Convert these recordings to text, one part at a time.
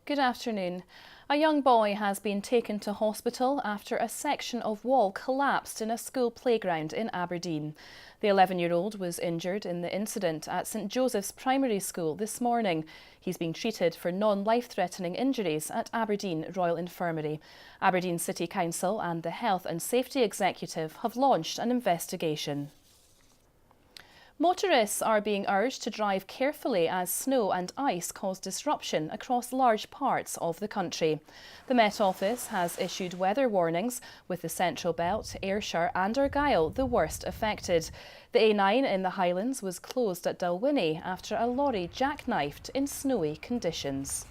Good afternoon. A young boy has been taken to hospital after a section of wall collapsed in a school playground in Aberdeen. The 11-year-old was injured in the incident at St Joseph's Primary School this morning. He's being treated for non-life-threatening injuries at Aberdeen Royal Infirmary. Aberdeen City Council and the Health and Safety Executive have launched an investigation. Motorists are being urged to drive carefully as snow and ice cause disruption across large parts of the country. The Met Office has issued weather warnings, with the Central Belt, Ayrshire and Argyll the worst affected. The A9 in the Highlands was closed at Dalwhinnie after a lorry jackknifed in snowy conditions.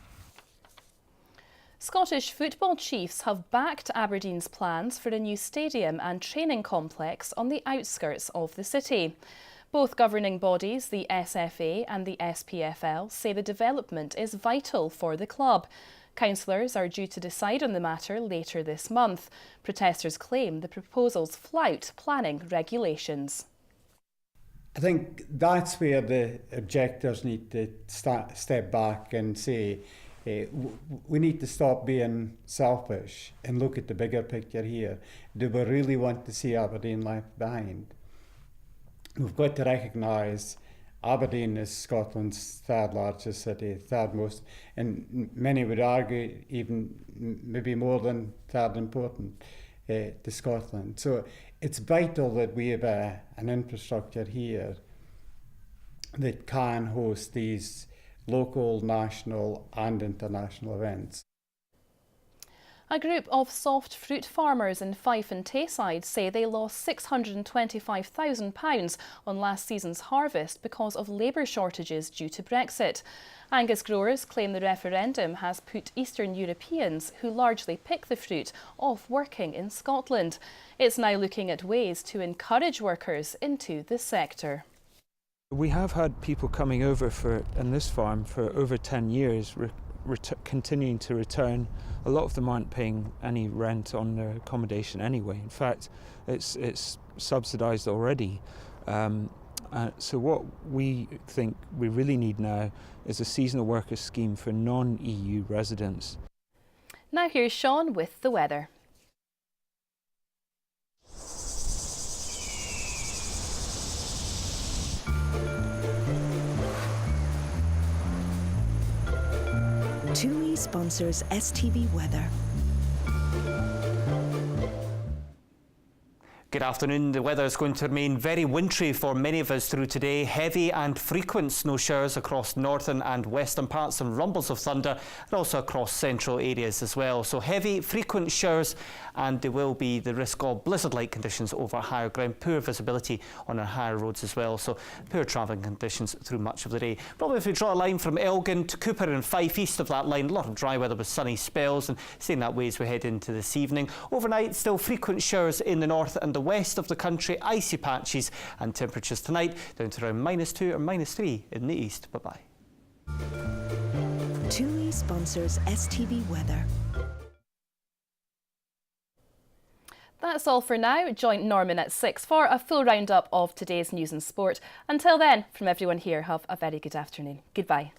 Scottish football chiefs have backed Aberdeen's plans for a new stadium and training complex on the outskirts of the city. Both governing bodies, the SFA and the SPFL, say the development is vital for the club. Councillors are due to decide on the matter later this month. Protesters claim the proposals flout planning regulations. I think that's where the objectors need to step back and say, we need to stop being selfish and look at the bigger picture here. Do we really want to see Aberdeen left behind? We've got to recognise Aberdeen is Scotland's third largest city, third most, and many would argue even maybe more than third important to Scotland. So it's vital that we have an infrastructure here that can host these local, national and international events. A group of soft fruit farmers in Fife and Tayside say they lost £625,000 on last season's harvest because of labour shortages due to Brexit. Angus growers claim the referendum has put Eastern Europeans, who largely pick the fruit, off working in Scotland. It's now looking at ways to encourage workers into the sector. We have had people coming over in this farm for over 10 years, continuing to return. A lot of them aren't paying any rent on their accommodation anyway. In fact, it's subsidised already. So what we think we really need now is a seasonal worker scheme for non-EU residents. Now here's Sean with the weather. TUI sponsors STV Weather. Good afternoon. The weather is going to remain very wintry for many of us through today. Heavy and frequent snow showers across northern and western parts and rumbles of thunder, and also across central areas as well. So heavy, frequent showers, and there will be the risk of blizzard-like conditions over higher ground, poor visibility on our higher roads as well. So poor travelling conditions through much of the day. Probably if we draw a line from Elgin to Cooper and Fife, east of that line, a lot of dry weather with sunny spells, and staying that way as we head into this evening. Overnight, still frequent showers in the north and the west of the country, icy patches, and temperatures tonight down to around -2 or -3 in the east. Bye-bye. TUI sponsors STV Weather. That's all for now. Join Norman at 6 for a full roundup of today's news and sport. Until then, from everyone here, have a very good afternoon. Goodbye.